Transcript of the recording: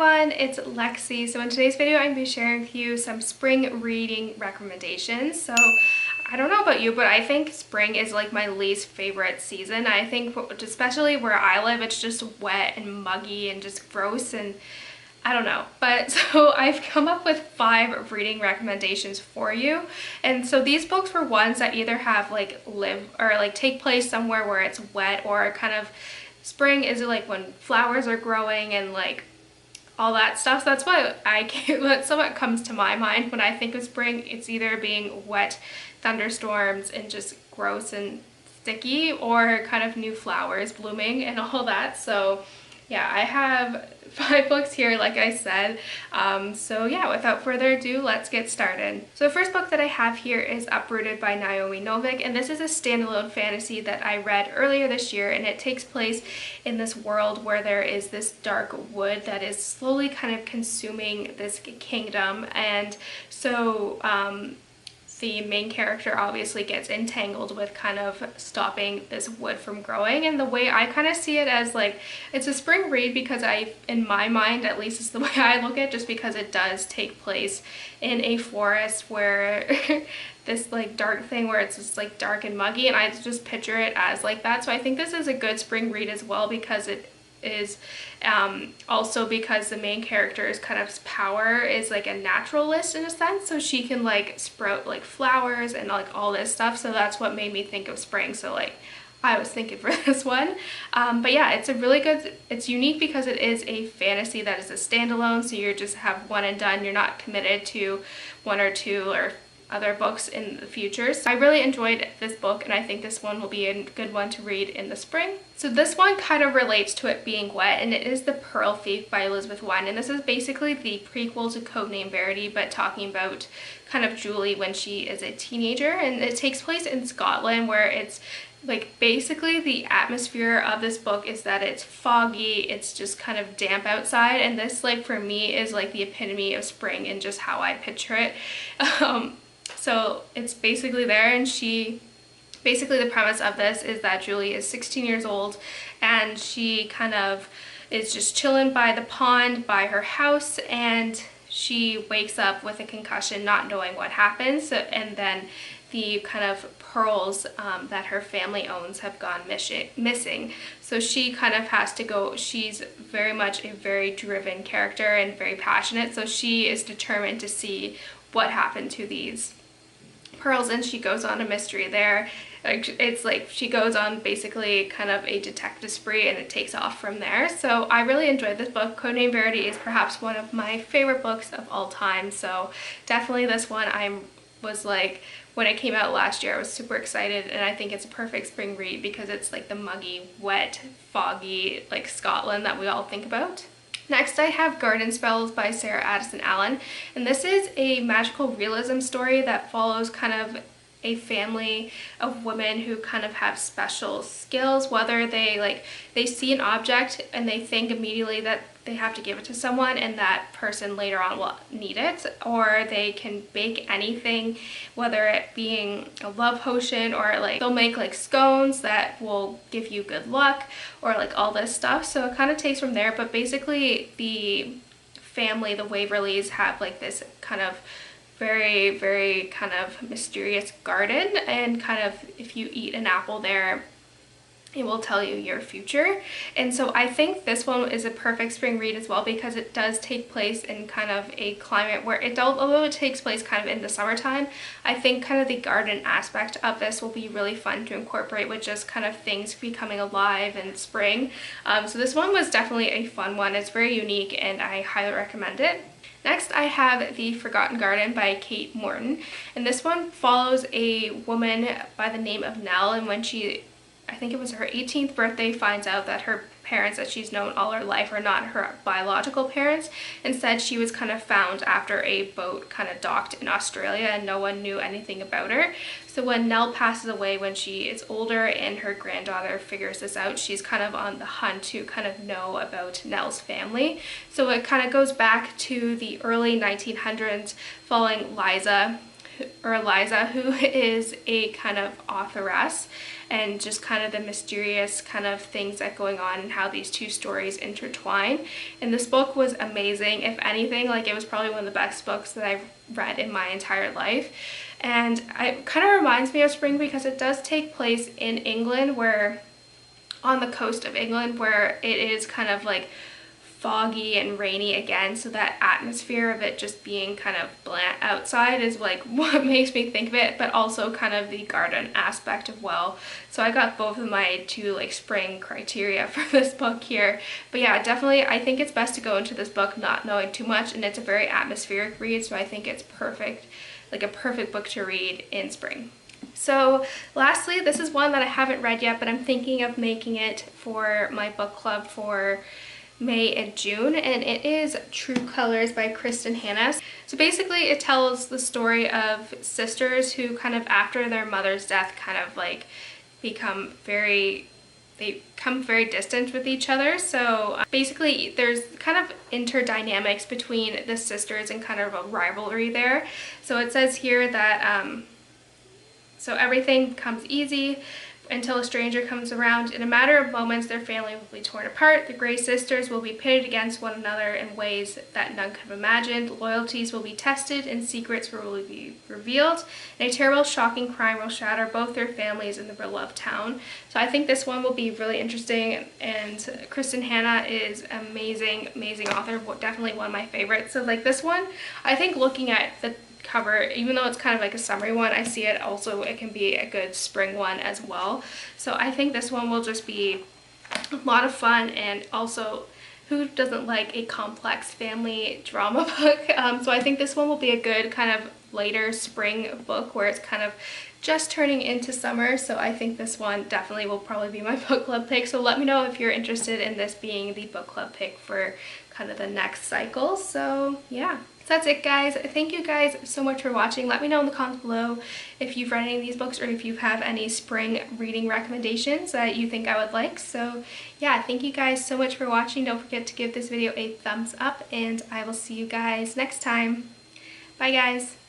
everyone, it's Lexie. So in today's video I'm going to be sharing with you some spring reading recommendations. So I don't know about you, but I think spring is like my least favorite season. I think especially where I live, it's just wet and muggy and just gross and I don't know. But so I've come up with 5 reading recommendations for you. And so these books were ones that either have like live or like take place somewhere where it's wet, or kind of spring is like when flowers are growing and like all that stuff. So that's what comes to my mind when I think of spring. It's either being wet, thunderstorms, and just gross and sticky, or kind of new flowers blooming and all that. So yeah, I have 5 books here, like I said. So yeah, without further ado, let's get started. So the first book that I have here is Uprooted by Naomi Novik, and this is a standalone fantasy that I read earlier this year, and it takes place in this world where there is this dark wood that is slowly kind of consuming this kingdom. And so the main character obviously gets entangled with kind of stopping this wood from growing. And the way I kind of see it as like, it's a spring read because in my mind at least, is the way I look at it, just because it does take place in a forest where this like dark thing where it's just like dark and muggy, and I just picture it as like that. So I think this is a good spring read as well, because it is also because the main character's kind of power is like a naturalist in a sense, so she can like sprout like flowers and like all this stuff. So that's what made me think of spring, so like I was thinking for this one. But yeah, it's a really good, it's unique because it is a fantasy that is a standalone, so you just have one and done. You're not committed to 1 or 2 or other books in the future. So I really enjoyed this book, and I think this one will be a good one to read in the spring. So this one kind of relates to it being wet, and it is The Pearl Thief by Elizabeth Wendt, and this is basically the prequel to Codename Verity, but talking about kind of Julie when she is a teenager. And it takes place in Scotland, where it's like basically the atmosphere of this book is that it's foggy, it's just kind of damp outside, and this like for me is like the epitome of spring and just how I picture it. So it's basically there, and basically the premise of this is that Julie is 16 years old, and she kind of is just chilling by the pond by her house, and she wakes up with a concussion, not knowing what happened. So, and then the kind of pearls that her family owns have gone missing. So she kind of has to go, she's very much a very driven character and very passionate, so she is determined to see what happened to these pearls, and she goes on a mystery there. It's like she goes on basically kind of a detective spree, and it takes off from there. So I really enjoyed this book. Codename Verity is perhaps one of my favorite books of all time, so definitely this one was like, when it came out last year I was super excited, and I think it's a perfect spring read because it's like the muggy, wet, foggy like Scotland that we all think about. Next I have Garden Spells by Sarah Addison Allen, and this is a magical realism story that follows kind of a family of women who kind of have special skills, whether they see an object and they think immediately that they have to give it to someone and that person later on will need it, or they can bake anything, whether it being a love potion, or like they'll make like scones that will give you good luck, or like all this stuff. So it kind of takes from there, but basically the family, the Waverleys, have like this kind of very, very kind of mysterious garden, and kind of if you eat an apple there, it will tell you your future. And so I think this one is a perfect spring read as well, because it does take place in kind of a climate where although it takes place kind of in the summertime, I think kind of the garden aspect of this will be really fun to incorporate with just kind of things becoming alive in spring. So this one was definitely a fun one. It's very unique, and I highly recommend it. Next I have The Forgotten Garden by Kate Morton, and this one follows a woman by the name of Nell, and when I think it was her 18th birthday, finds out that her parents that she's known all her life are not her biological parents. Instead, she was kind of found after a boat kind of docked in Australia, and no one knew anything about her. So when Nell passes away when she is older and her granddaughter figures this out, she's kind of on the hunt to kind of know about Nell's family. So it kind of goes back to the early 1900s, following Liza, or Eliza, who is a kind of authoress, and just kind of the mysterious kind of things that going on and how these two stories intertwine. And this book was amazing. If anything, like, it was probably one of the best books that I've read in my entire life. And it kind of reminds me of spring because it does take place in England, where on the coast of England, where it is kind of like foggy and rainy again, so that atmosphere of it just being kind of bland outside is like what makes me think of it, but also kind of the garden aspect as well. So I got both of my two like spring criteria for this book here. But yeah, definitely I think it's best to go into this book not knowing too much, and it's a very atmospheric read, so I think it's perfect, like a perfect book to read in spring. So lastly, this is one that I haven't read yet, but I'm thinking of making it for my book club for May and June, and it is True Colors by Kristin Hannah. So basically it tells the story of sisters who kind of after their mother's death kind of like become very distant with each other. So basically there's kind of interdynamics between the sisters and kind of a rivalry there. So it says here that so everything becomes easy until a stranger comes around. In a matter of moments, their family will be torn apart. The Grey sisters will be pitted against one another in ways that none could have imagined. Loyalties will be tested and secrets will be revealed. And a terrible, shocking crime will shatter both their families in the beloved town. So I think this one will be really interesting, and Kristin Hannah is amazing, amazing author. Definitely one of my favorites. So like this one, I think looking at the cover, even though it's kind of like a summery one, I see it also, it can be a good spring one as well. So I think this one will just be a lot of fun, and also who doesn't like a complex family drama book? So I think this one will be a good kind of later spring book where it's kind of just turning into summer. So I think this one definitely will probably be my book club pick. So let me know if you're interested in this being the book club pick for kind of the next cycle. So yeah. So that's it, guys. Thank you guys so much for watching. Let me know in the comments below if you've read any of these books or if you have any spring reading recommendations that you think I would like. So yeah, thank you guys so much for watching. Don't forget to give this video a thumbs up, and I will see you guys next time. Bye, guys.